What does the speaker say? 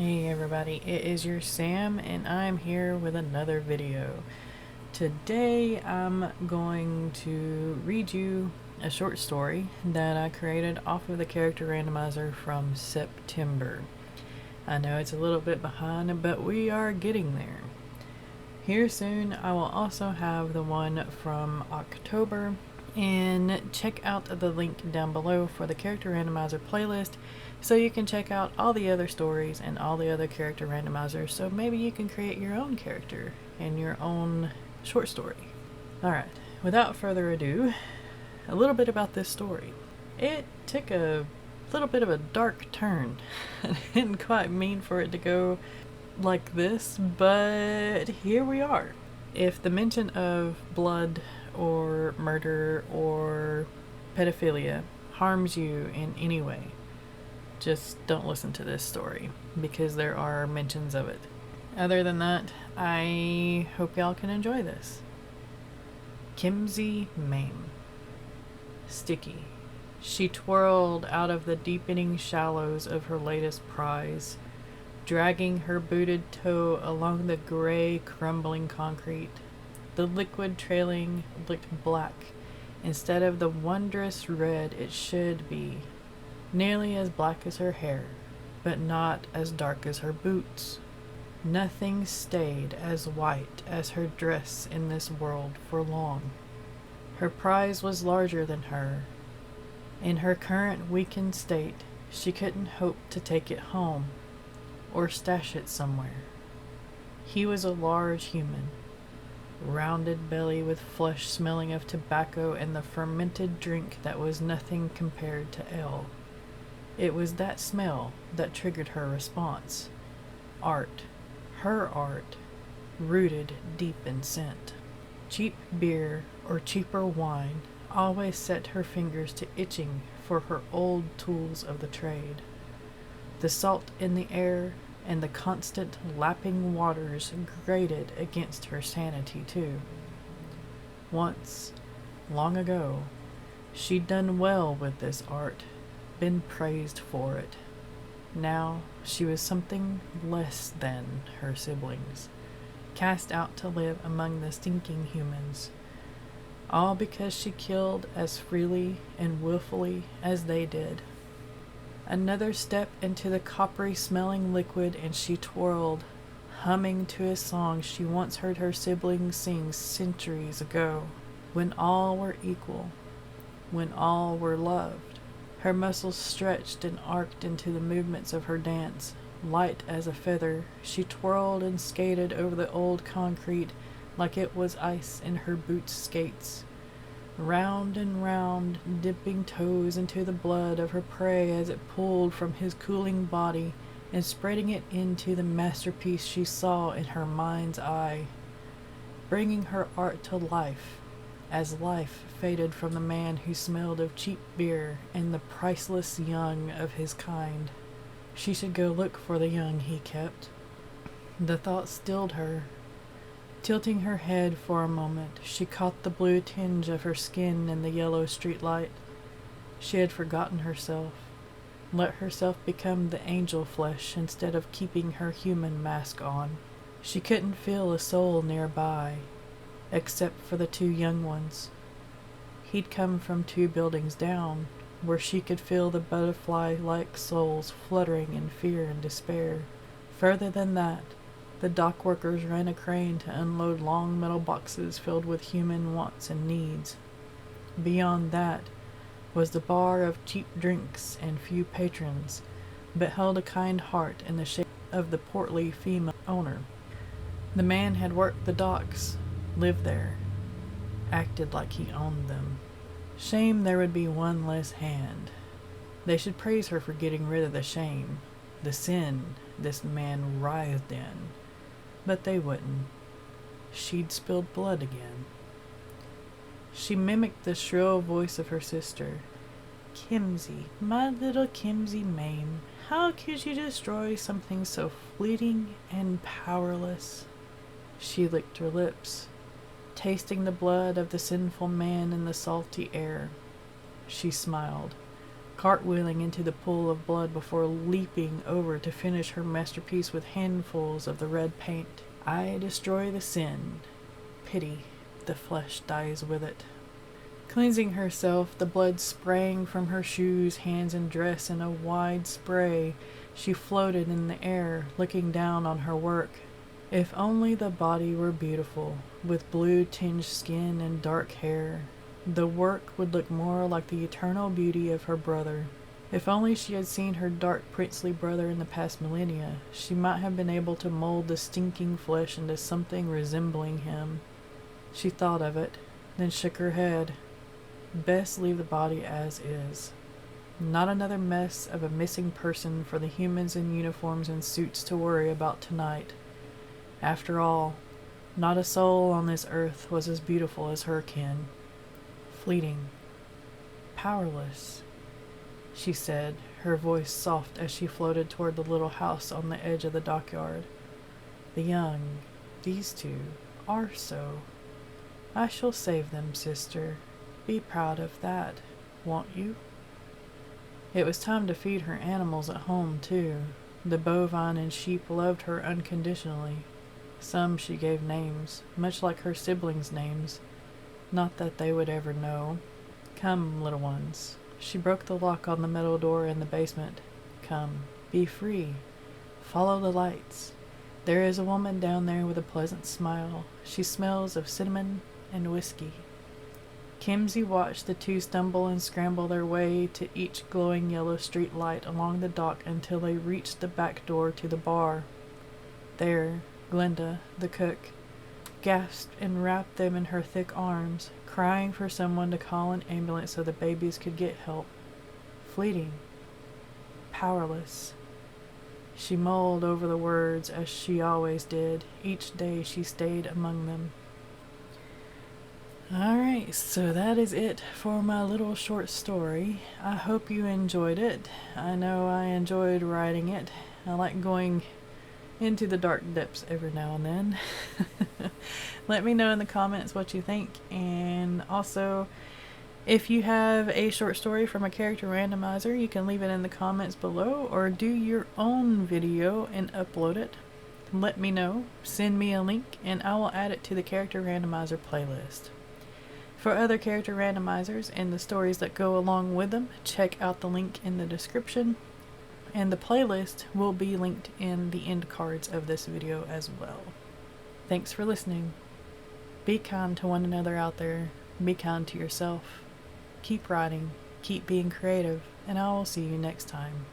Hey everybody, it is your Sam and I'm here with another video. Today I'm going to read you a short story that I created off of the character randomizer from September. I know it's a little bit behind, but we are getting there. Here soon I will also have the one from October, and check out the link down below for the character randomizer playlist so you can check out all the other stories and all the other character randomizers, so maybe you can create your own character and your own short story. Alright, without further ado, a little bit about this story. It took a little bit of a dark turn. I didn't quite mean for it to go like this, but here we are. If the mention of blood or murder or pedophilia harms you in any way, just don't listen to this story because there are mentions of it. Other than that, I hope y'all can enjoy this. Qkimzie, Magme. Sticky. She twirled out of the deepening shallows of her latest prize, dragging her booted toe along the gray, crumbling concrete. The liquid trailing looked black instead of the wondrous red it should be, nearly as black as her hair, but not as dark as her boots. Nothing stayed as white as her dress in this world for long. Her prize was larger than her. In her current weakened state, she couldn't hope to take it home or stash it somewhere. He was a large human, rounded belly with flesh smelling of tobacco and the fermented drink that was nothing compared to ale. It was that smell that triggered her response. Art, her art, rooted deep in scent. Cheap beer or cheaper wine always set her fingers to itching for her old tools of the trade. The salt in the air and the constant lapping waters grated against her sanity too. Once, long ago, she'd done well with this art, been praised for it. Now she was something less than her siblings, cast out to live among the stinking humans, all because she killed as freely and willfully as they did. Another step into the coppery-smelling liquid and she twirled, humming to a song she once heard her siblings sing centuries ago, when all were equal, when all were loved. Her muscles stretched and arced into the movements of her dance. Light as a feather, she twirled and skated over the old concrete like it was ice in her boots' skates. Round and round, dipping toes into the blood of her prey as it pulled from his cooling body and spreading it into the masterpiece she saw in her mind's eye, bringing her art to life as life faded from the man who smelled of cheap beer and the priceless young of his kind. She should go look for the young he kept. The thought stilled her. Tilting her head for a moment, she caught the blue tinge of her skin in the yellow streetlight. She had forgotten herself, let herself become the angel flesh instead of keeping her human mask on. She couldn't feel a soul nearby, except for the two young ones. He'd come from 2 buildings down, where she could feel the butterfly-like souls fluttering in fear and despair. Further than that, the dock workers ran a crane to unload long metal boxes filled with human wants and needs. Beyond that was the bar of cheap drinks and few patrons, but held a kind heart in the shape of the portly female owner. The man had worked the docks, lived there, acted like he owned them. Shame there would be one less hand. They should praise her for getting rid of the shame, the sin this man writhed in. But they wouldn't. She'd spilled blood again. She mimicked the shrill voice of her sister. "Qkimzie, my little Qkimzie Magme, how could you destroy something so fleeting and powerless?" She licked her lips, tasting the blood of the sinful man in the salty air. She smiled, cartwheeling into the pool of blood before leaping over to finish her masterpiece with handfuls of the red paint. I destroy the sin. Pity, the flesh dies with it. Cleansing herself, the blood spraying from her shoes, hands, and dress in a wide spray, she floated in the air, looking down on her work. If only the body were beautiful, with blue-tinged skin and dark hair, the work would look more like the eternal beauty of her brother. If only she had seen her dark princely brother in the past millennia, she might have been able to mold the stinking flesh into something resembling him. She thought of it, then shook her head. Best leave the body as is. Not another mess of a missing person for the humans in uniforms and suits to worry about tonight. After all, not a soul on this earth was as beautiful as her kin. Fleeting. Powerless, she said, her voice soft as she floated toward the little house on the edge of the dockyard. The young, these two, are so. I shall save them, sister. Be proud of that, won't you? It was time to feed her animals at home, too. The bovine and sheep loved her unconditionally. Some she gave names, much like her siblings' names. Not that they would ever know. Come, little ones. She broke the lock on the metal door in the basement. Come, be free. Follow the lights. There is a woman down there with a pleasant smile. She smells of cinnamon and whiskey. Qkimzie watched the two stumble and scramble their way to each glowing yellow street light along the dock until they reached the back door to the bar. There, Glenda, the cook, gasped and wrapped them in her thick arms, crying for someone to call an ambulance so the babies could get help. Fleeting. Powerless. She mulled over the words as she always did, each day she stayed among them. Alright, so that is it for my little short story. I hope you enjoyed it. I know I enjoyed writing it. I like going into the dark depths every now and then. Let me know in the comments what you think. And also, if you have a short story from a character randomizer, you can leave it in the comments below or do your own video and upload it. Let me know. Send me a link and I will add it to the character randomizer playlist. For other character randomizers and the stories that go along with them, check out the link in the description, and the playlist will be linked in the end cards of this video as well. Thanks for listening. Be kind to one another out there. Be kind to yourself. Keep writing, keep being creative, and I will see you next time.